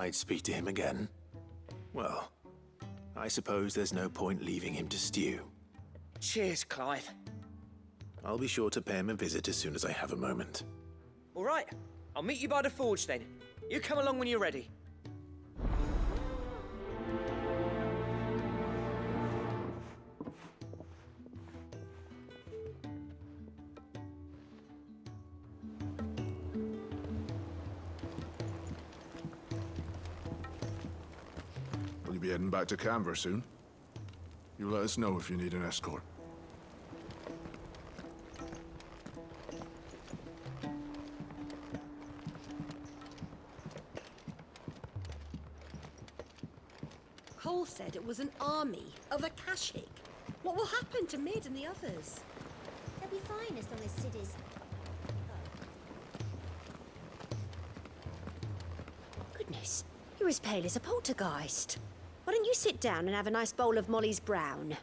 I'd speak to him again. Well, I suppose there's no point leaving him to stew. Cheers, Clive. I'll be sure to pay him a visit as soon as I have a moment. All right, I'll meet you by the forge then. You come along when you're ready. Will you be heading back to Canver soon? You let us know if you need an escort. Cole said it was an army of Akashic. What will happen to Mid and the others? They'll be fine as long as Sid is... Goodness, you're as pale as a poltergeist. Why don't you sit down and have a nice bowl of Molly's Brown?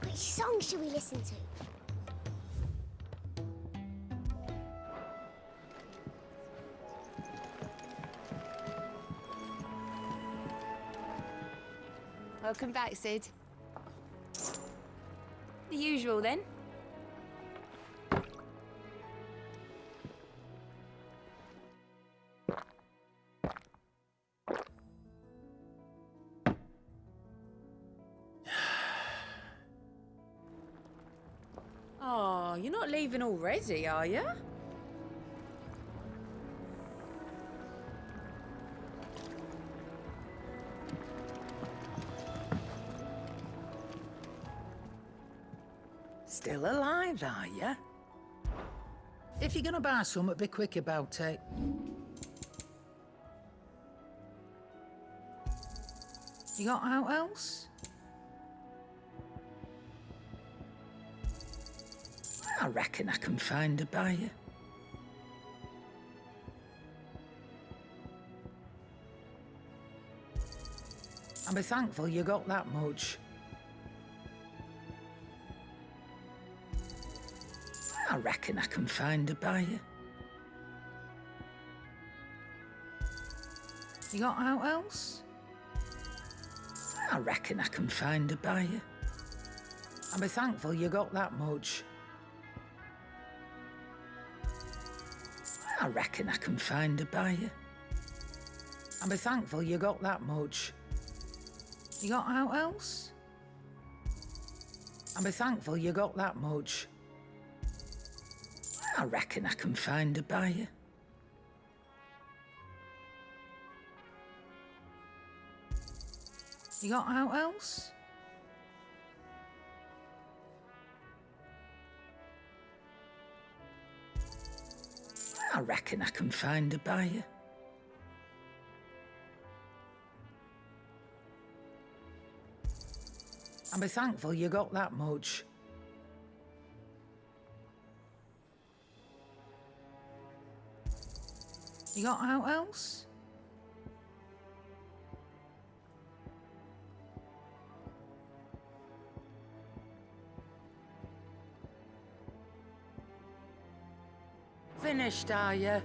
Which song should we listen to? Welcome back, Sid. The usual, then. Oh, you're not leaving already, are you? Still alive, are you? If you're gonna buy something, be quick about it. You got out else? I reckon I can find a buyer. I'll be thankful you got that much. I reckon I can find a buyer. You got out else? I reckon I can find a buyer. I'll be thankful you got that much. I reckon I can find a buyer. I'll be thankful you got that much. You got out else? I'll be thankful you got that much. I reckon I can find a buyer. You got out else? I reckon I can find a buyer. I'll be thankful you got that much. You got out else? Finished, are you?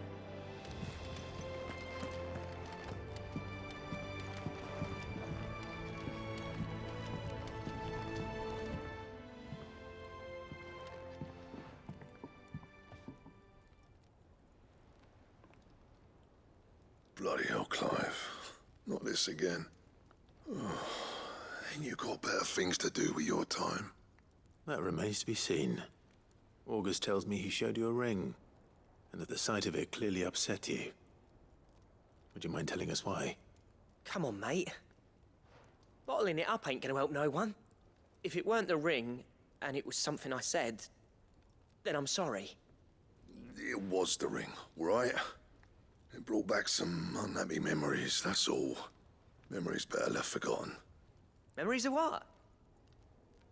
Bloody hell, Clive. Not this again. Oh, ain't you got better things to do with your time? That remains to be seen. August tells me he showed you a ring, and that the sight of it clearly upset you. Would you mind telling us why? Come on, mate. Bottling it up ain't gonna help no one. If it weren't the ring, and it was something I said, then I'm sorry. It was the ring, right? It brought back some unhappy memories, that's all. Memories better left forgotten. Memories of what?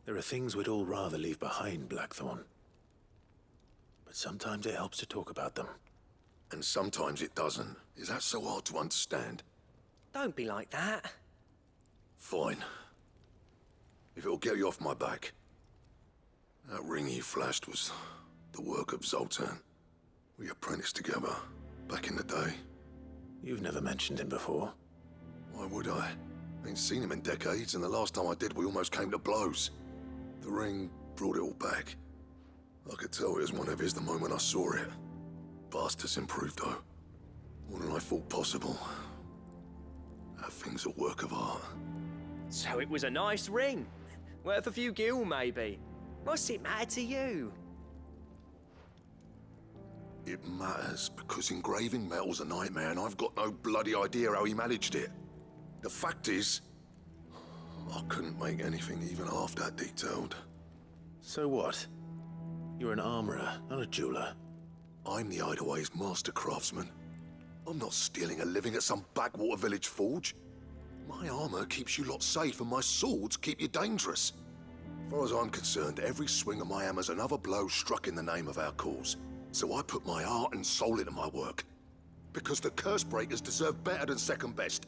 There are things we'd all rather leave behind, Blackthorn. But sometimes it helps to talk about them. And sometimes it doesn't. Is that so hard to understand? Don't be like that. Fine. If it'll get you off my back. That ring he flashed was the work of Zoltan. We apprenticed together, back in the day. You've never mentioned him before. Why would I? Ain't seen him in decades, and the last time I did, we almost came to blows. The ring brought it all back. I could tell it was one of his the moment I saw it. Bastard's improved, though. More than I thought possible. That thing's a work of art. So it was a nice ring. Worth a few gil, maybe. What's it matter to you? It matters because engraving metal's a nightmare, and I've got no bloody idea how he managed it. The fact is, I couldn't make anything even half that detailed. So what? You're an armorer, not a jeweler. I'm the Hideaway's master craftsman. I'm not stealing a living at some backwater village forge. My armor keeps you lot safe, and my swords keep you dangerous. As far as I'm concerned, every swing of my hammer's another blow struck in the name of our cause. So I put my heart and soul into my work. Because the curse breakers deserve better than second best.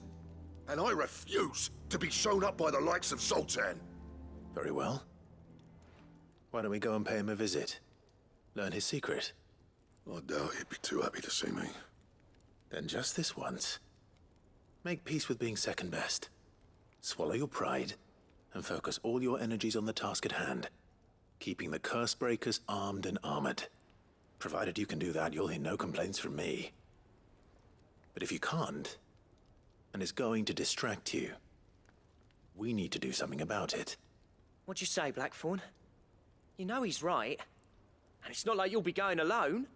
And I refuse to be shown up by the likes of Zoltan. Very well. Why don't we go and pay him a visit? Learn his secret. I doubt he'd be too happy to see me. Then just this once. Make peace with being second best. Swallow your pride, and focus all your energies on the task at hand. Keeping the curse breakers armed and armored. Provided you can do that, you'll hear no complaints from me. But if you can't, and it's going to distract you, we need to do something about it. What'd you say, Blackthorn? You know he's right. And it's not like you'll be going alone.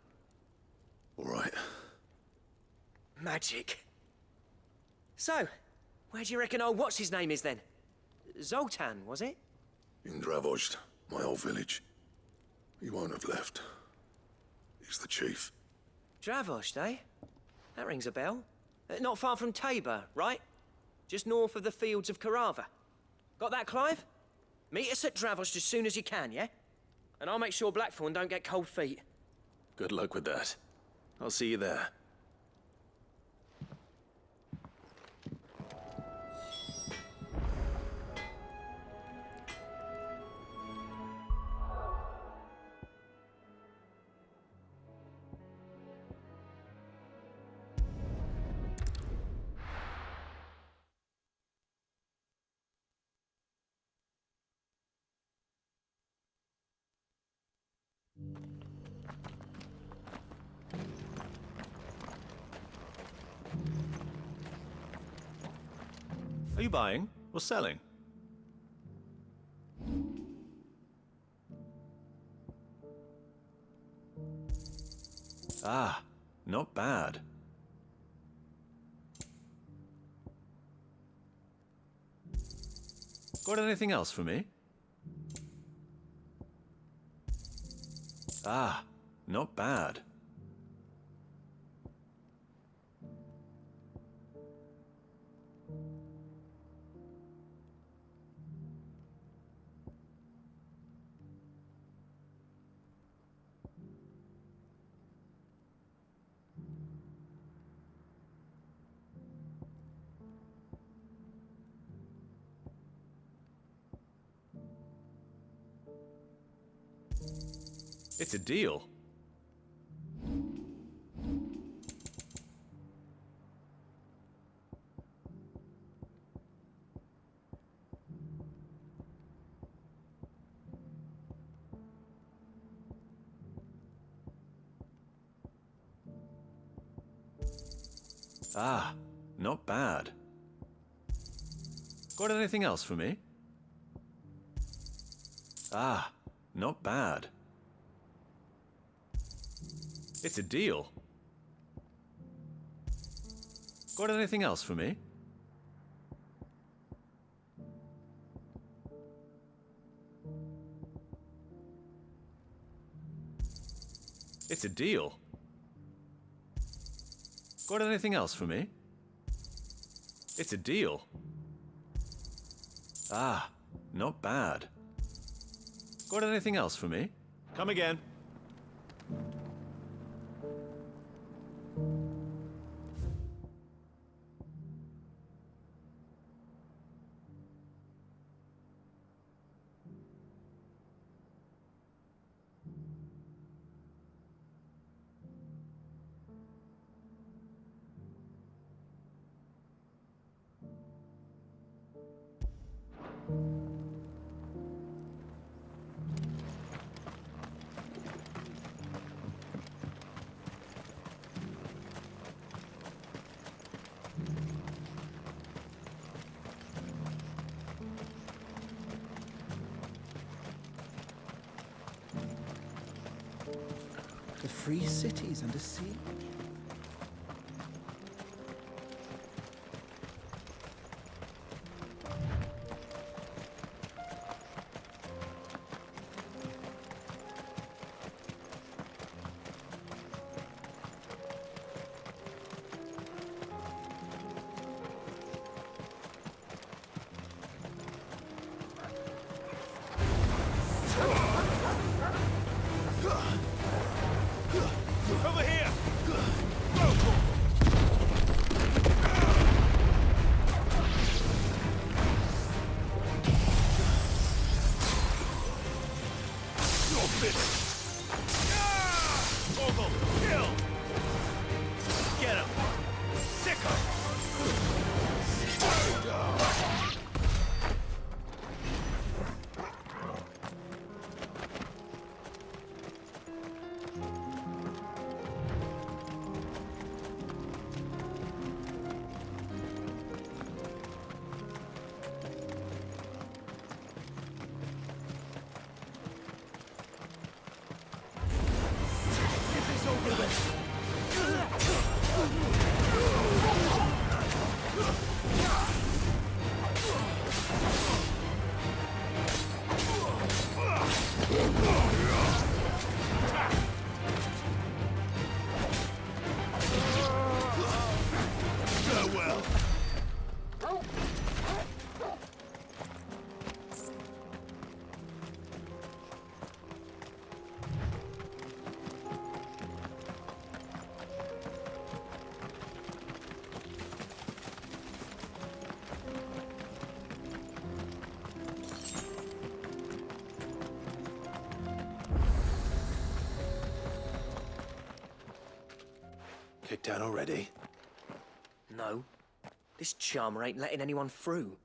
All right. Magic. So, where do you reckon old what's-his-name is then? Zoltan, was it? In Dravozd, my old village. He won't have left. He's the chief. Dravozd, eh? That rings a bell. Not far from Tabor, right? Just north of the fields of Carava. Got that, Clive? Meet us at Dravozd as soon as you can, yeah? And I'll make sure Blackthorn don't get cold feet. Good luck with that. I'll see you there. Are you buying or selling? Ah, not bad. Got anything else for me? Ah, not bad. It's a deal. Ah, not bad. Got anything else for me? Ah, not bad. It's a deal. Got anything else for me? It's a deal. Got anything else for me? It's a deal. Ah, not bad. Got anything else for me? Come again. The free cities under siege. Over here! You're finished! Ogle, kill! Get him! Sick him! Farewell. Kicked out already? No. This charmer ain't letting anyone through.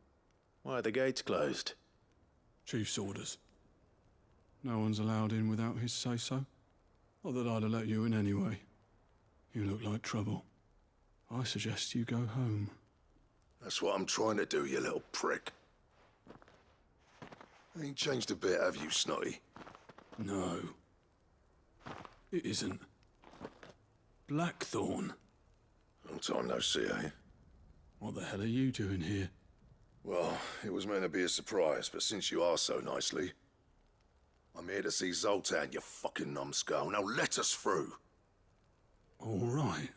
Why are the gates closed? Chief's orders. No one's allowed in without his say-so. Not that I'd have let you in anyway. You look like trouble. I suggest you go home. That's what I'm trying to do, you little prick. Ain't changed a bit, have you, Snotty? No. It isn't. Blackthorn. Long time no see, eh? What the hell are you doing here? Well, it was meant to be a surprise, but since you are so nicely, I'm here to see Zoltan, you fucking numbskull. Now let us through. All right.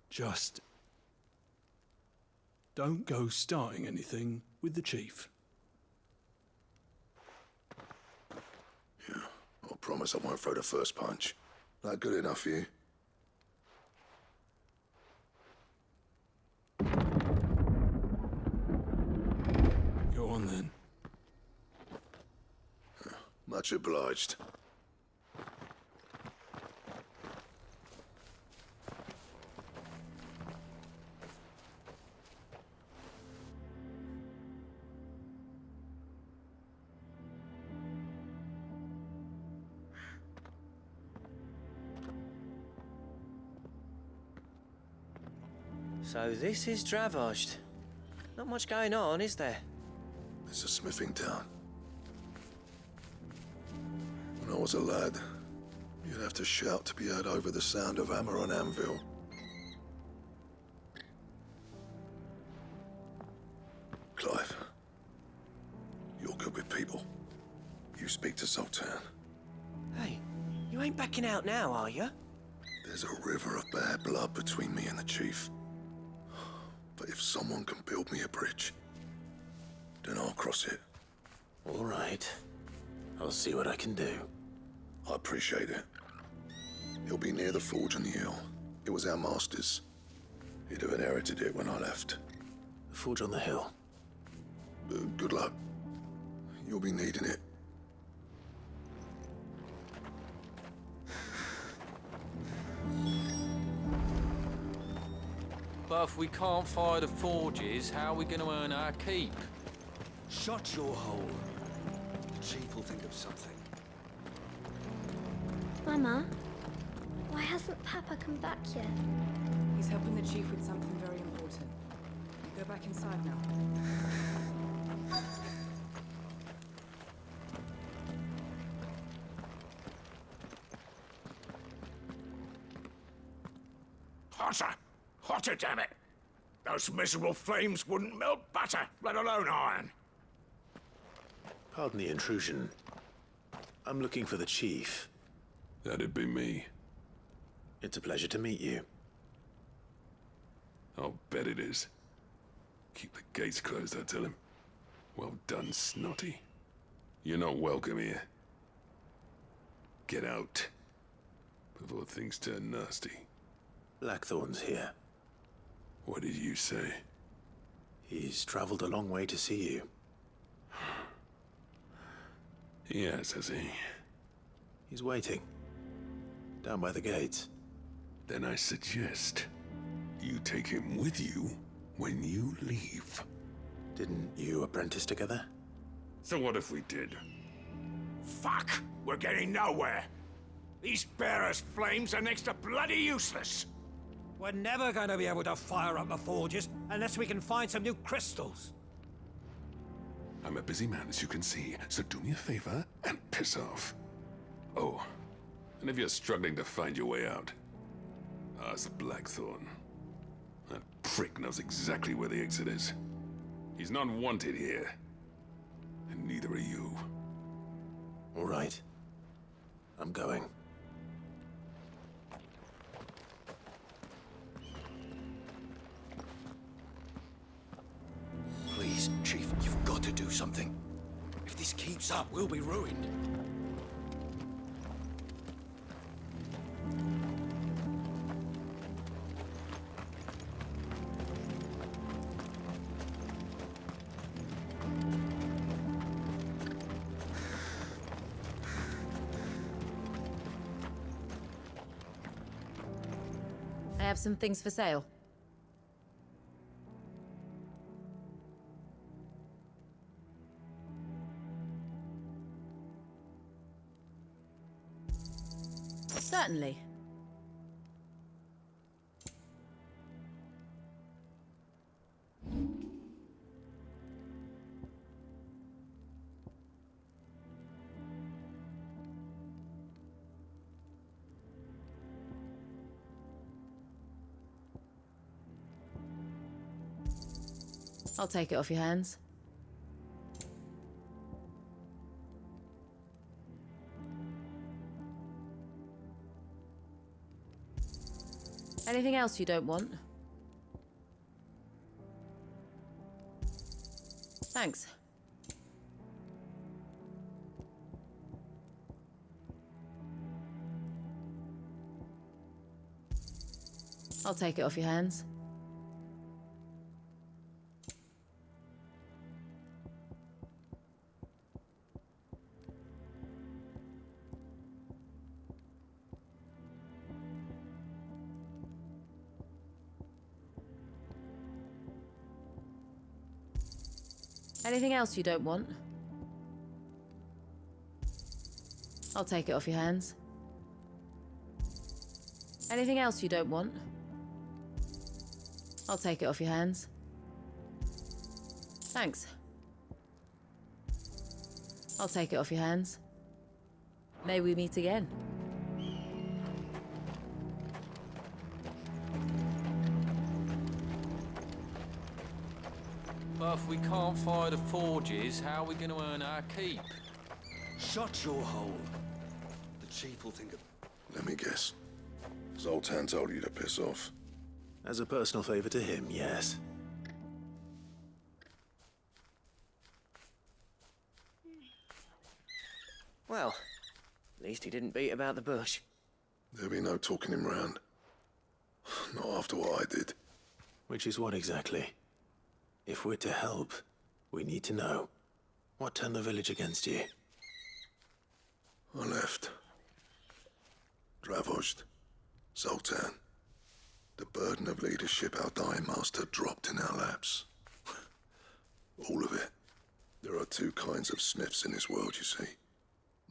Just don't go starting anything with the chief. Yeah, I promise I won't throw the first punch. That good enough for you? Go on then. Much obliged. So this is Dravosht. Not much going on, is there? It's a smithing town. When I was a lad, you'd have to shout to be heard over the sound of hammer on anvil. Clive, you're good with people. You speak to Zoltan. Hey, you ain't backing out now, are you? There's a river of bad blood between me and the chief. But if someone can build me a bridge, then I'll cross it. All right. I'll see what I can do. I appreciate it. He'll be near the forge on the hill. It was our master's. He'd have inherited it when I left. The forge on the hill. Good luck. You'll be needing it. But if we can't fire the forges, how are we going to earn our keep? Shut your hole. The chief will think of something. Mama, why hasn't Papa come back yet? He's helping the chief with something very important. Go back inside now. Hotter! Hotter, damn it! Those miserable flames wouldn't melt butter, let alone iron. Pardon the intrusion. I'm looking for the chief. That'd be me. It's a pleasure to meet you. I'll bet it is. Keep the gates closed, I tell him. Well done, Snotty. You're not welcome here. Get out. Before things turn nasty. Blackthorn's here. What did you say? He's traveled a long way to see you. Yes, has he? He's waiting. Down by the gates. Then I suggest you take him with you when you leave. Didn't you apprentice together? So what if we did? Fuck! We're getting nowhere. These bearers' flames are next to bloody useless. We're never going to be able to fire up the forges unless we can find some new crystals. I'm a busy man, as you can see, so do me a favor and piss off. Oh, and if you're struggling to find your way out, ask Blackthorn. That prick knows exactly where the exit is. He's not wanted here, and neither are you. All right. I'm going. Please, Chief, you've got to do something. If this keeps up, we'll be ruined. I have some things for sale. Certainly. I'll take it off your hands. Anything else you don't want? Thanks. I'll take it off your hands. Anything else you don't want? I'll take it off your hands. Anything else you don't want? I'll take it off your hands. Thanks. I'll take it off your hands. May we meet again. But if we can't fire the forges, how are we going to earn our keep? Shut your hole. The chief will think of... Let me guess. Zoltan told you to piss off. As a personal favor to him, yes. Well, at least he didn't beat about the bush. There'll be no talking him round. Not after what I did. Which is what exactly? If we're to help, we need to know. What turned the village against you? I left. Dravozd. Zoltan. The burden of leadership our dying master dropped in our laps. All of it. There are two kinds of smiths in this world, you see.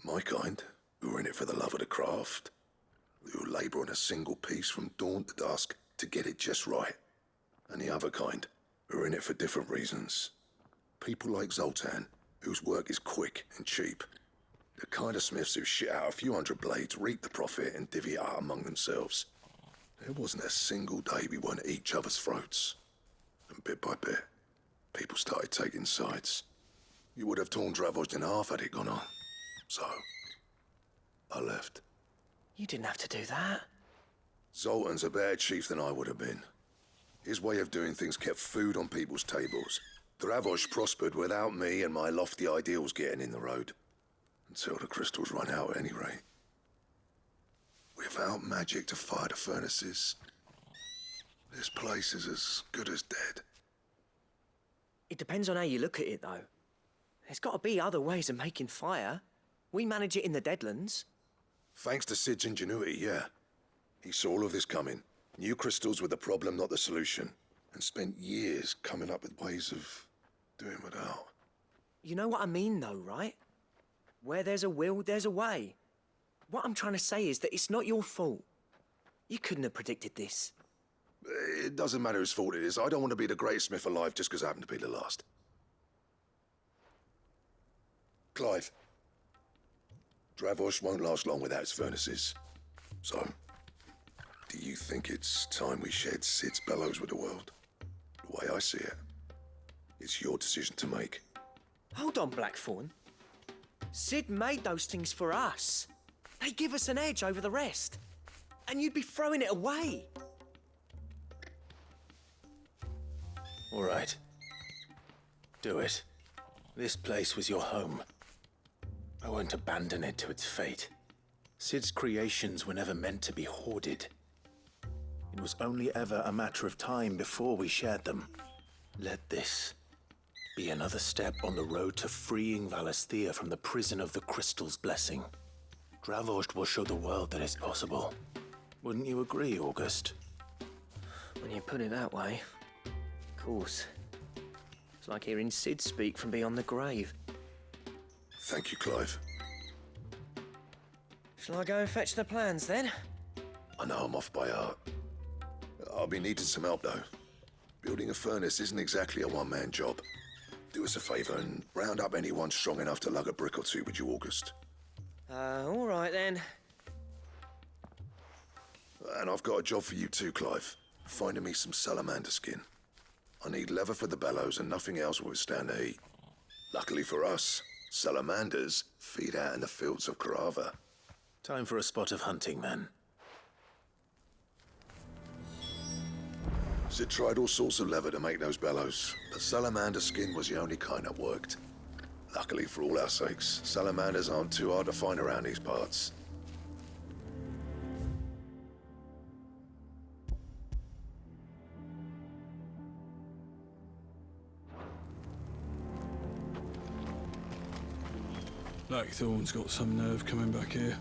My kind, who are in it for the love of the craft, who labour on a single piece from dawn to dusk to get it just right. And the other kind, who are in it for different reasons. People like Zoltan, whose work is quick and cheap. The kind of smiths who shit out a few hundred blades, reap the profit, and divvy it out among themselves. There wasn't a single day we weren't at each other's throats. And bit by bit, people started taking sides. You would have torn Dravozd in half had it gone on. So, I left. You didn't have to do that. Zoltan's a better chief than I would have been. His way of doing things kept food on people's tables. Dravozd prospered without me and my lofty ideals getting in the road. Until the crystals run out at any rate. Without magic to fire the furnaces, this place is as good as dead. It depends on how you look at it, though. There's got to be other ways of making fire. We manage it in the Deadlands. Thanks to Sid's ingenuity, yeah. He saw all of this coming. Knew crystals were the problem, not the solution. And spent years coming up with ways of doing without. You know what I mean, though, right? Where there's a will, there's a way. What I'm trying to say is that it's not your fault. You couldn't have predicted this. It doesn't matter whose fault it is. I don't want to be the greatest smith alive just because I happen to be the last. Clive. Dravozd won't last long without its furnaces. So, do you think it's time we shared Sid's bellows with the world? The way I see it, it's your decision to make. Hold on, Blackthorn. Sid made those things for us. They give us an edge over the rest. And you'd be throwing it away. All right. Do it. This place was your home. I won't abandon it to its fate. Sid's creations were never meant to be hoarded. It was only ever a matter of time before we shared them. Let this be another step on the road to freeing Valisthea from the prison of the Crystal's blessing. Dravozd will show the world that it's possible. Wouldn't you agree, August? When you put it that way, of course. It's like hearing Sid speak from beyond the grave. Thank you, Clive. Shall I go and fetch the plans, then? I know I'm off by heart. I'll be needing some help, though. Building a furnace isn't exactly a one-man job. Do us a favour and round up anyone strong enough to lug a brick or two, would you, August? All right, then. And I've got a job for you too, Clive. Finding me some salamander skin. I need leather for the bellows and nothing else will withstand the heat. Luckily for us, salamanders feed out in the fields of Carava. Time for a spot of hunting, then. Sid tried all sorts of leather to make those bellows, but salamander skin was the only kind that worked. Luckily for all our sakes, salamanders aren't too hard to find around these parts. Blackthorn's got some nerve coming back here.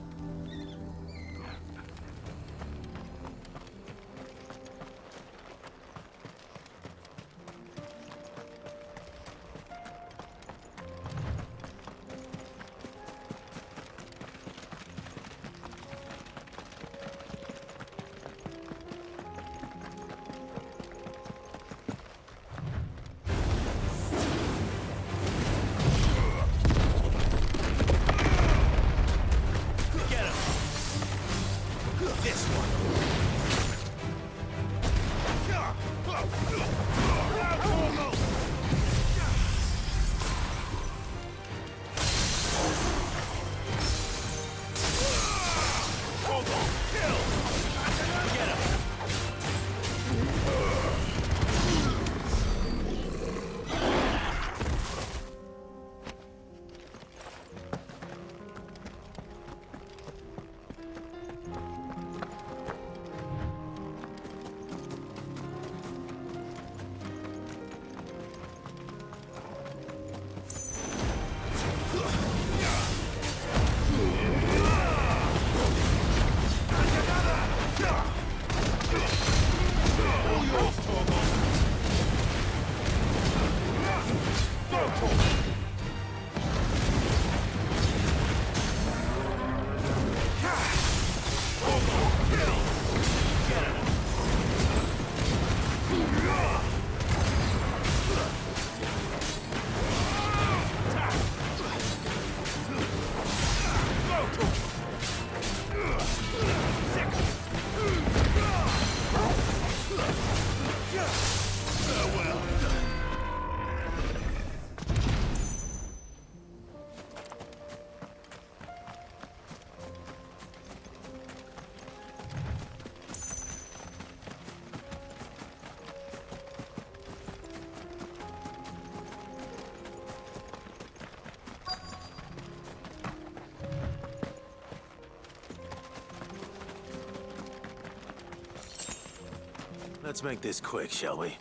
Let's make this quick, shall we?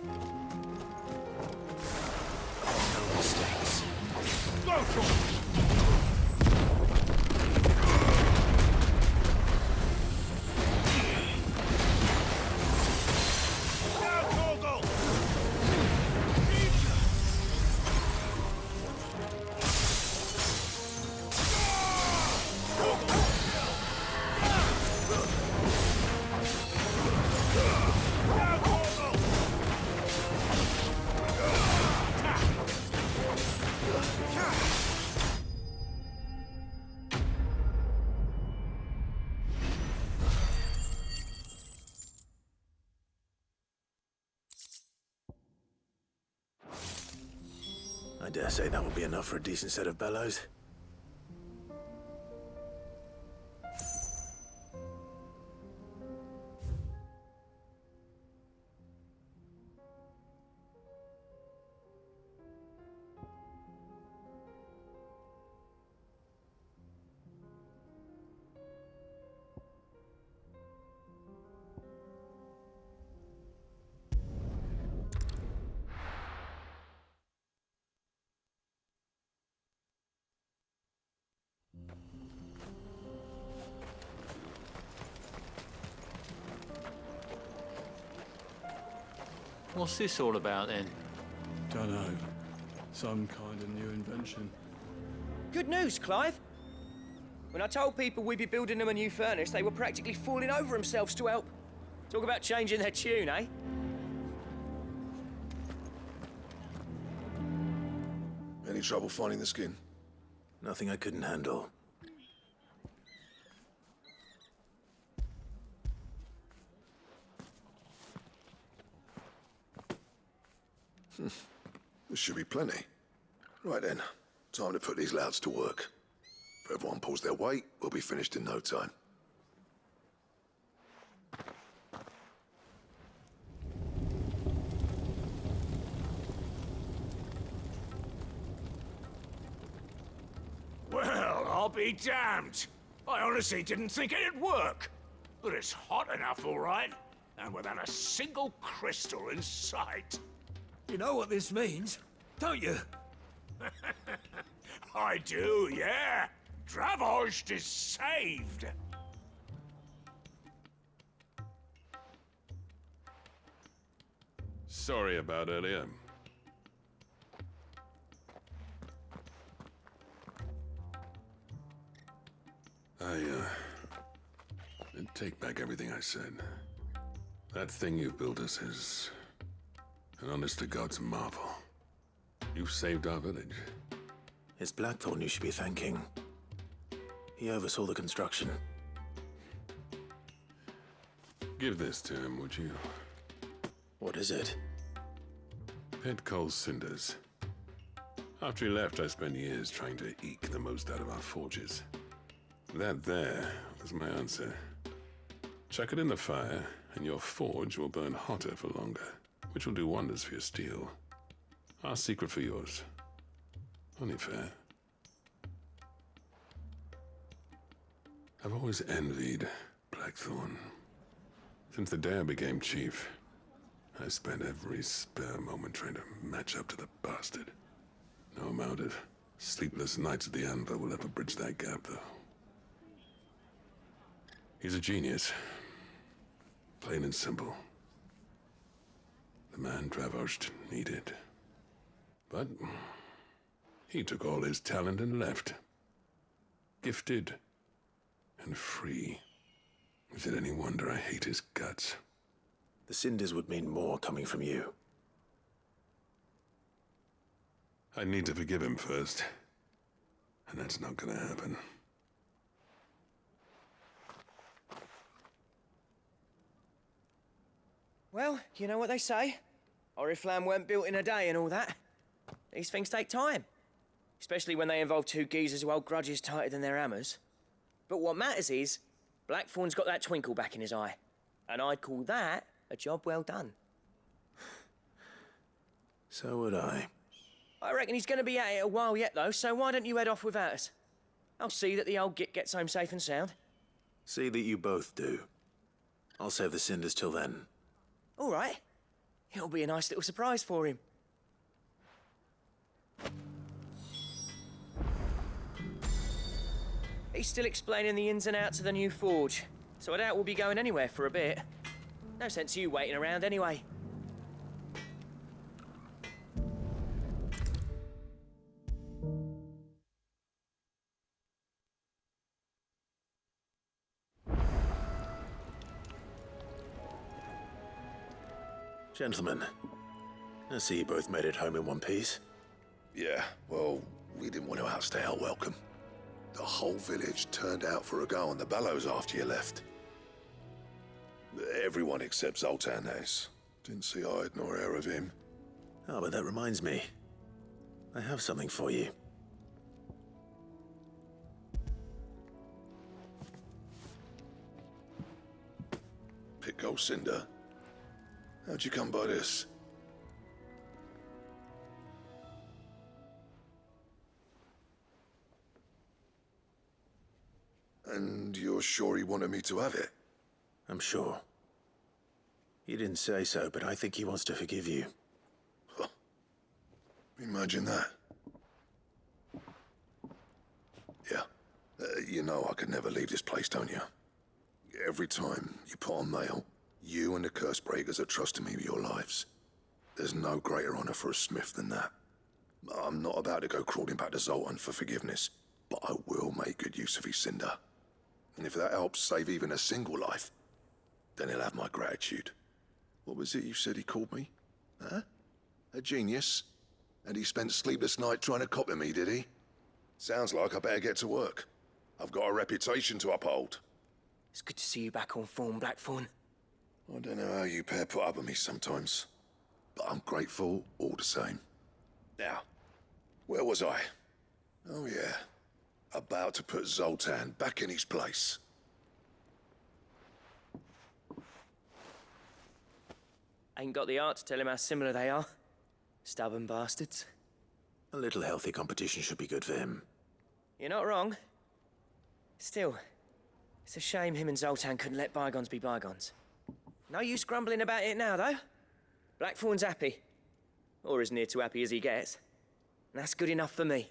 No mistakes. Go for it! I dare say that will be enough for a decent set of bellows. What's this all about then? Dunno. Some kind of new invention. Good news, Clive. When I told people we'd be building them a new furnace, they were practically falling over themselves to help. Talk about changing their tune, eh? Any trouble finding the skin? Nothing I couldn't handle. There should be plenty. Right then, time to put these louds to work. If everyone pulls their weight, we'll be finished in no time. Well, I'll be damned. I honestly didn't think it'd work. But it's hot enough, all right. And without a single crystal in sight. You know what this means, don't you? I do, yeah. Dravost is saved. Sorry about earlier. I take back everything I said. That thing you built us is an honest-to-God's marvel. You've saved our village. It's Blackthorn you should be thanking. He oversaw the construction. Give this to him, would you? What is it? Pet coal cinders. After he left, I spent years trying to eke the most out of our forges. That there was my answer. Chuck it in the fire, and your forge will burn hotter for longer, which will do wonders for your steel. Our secret for yours. Only fair. I've always envied Blackthorn. Since the day I became chief, I spent every spare moment trying to match up to the bastard. No amount of sleepless nights at the anvil will ever bridge that gap, though. He's a genius. Plain and simple. The man Dravost needed. But he took all his talent and left. Gifted and free. Is it any wonder I hate his guts? The cinders would mean more coming from you. I need to forgive him first. And that's not gonna happen. Well, you know what they say. Oriflamme weren't built in a day and all that. These things take time. Especially when they involve two geezers who hold grudges tighter than their hammers. But what matters is, Blackthorn's got that twinkle back in his eye. And I'd call that a job well done. So would I. I reckon he's going to be at it a while yet, though, so why don't you head off without us? I'll see that the old git gets home safe and sound. See that you both do. I'll save the cinders till then. All right. It'll be a nice little surprise for him. He's still explaining the ins and outs of the new forge, so I doubt we'll be going anywhere for a bit. No sense you waiting around anyway. Gentlemen, I see you both made it home in one piece. Yeah, well, we didn't want to outstay our welcome. The whole village turned out for a go on the bellows after you left. Everyone except Zoltan, that is. Didn't see hide nor hair of him. Oh, but that reminds me. I have something for you. Pico Cinder. How'd you come by this? And you're sure he wanted me to have it? I'm sure. He didn't say so, but I think he wants to forgive you. Huh. Imagine that. Yeah. You know I could never leave this place, don't you? Every time you put on mail, you and the curse breakers are trusting me with your lives. There's no greater honor for a smith than that. I'm not about to go crawling back to Zoltan for forgiveness, but I will make good use of his cinder. And if that helps save even a single life, then he'll have my gratitude. What was it you said he called me? Huh? A genius? And he spent sleepless night trying to copy me, did he? Sounds like I better get to work. I've got a reputation to uphold. It's good to see you back on form, Blackthorn. I don't know how you pair put up with me sometimes, but I'm grateful all the same. Now, where was I? Oh yeah, about to put Zoltan back in his place. Ain't got the art to tell him how similar they are. Stubborn bastards. A little healthy competition should be good for him. You're not wrong. Still, it's a shame him and Zoltan couldn't let bygones be bygones. No use grumbling about it now, though. Blackthorn's happy. Or as near to happy as he gets. And that's good enough for me.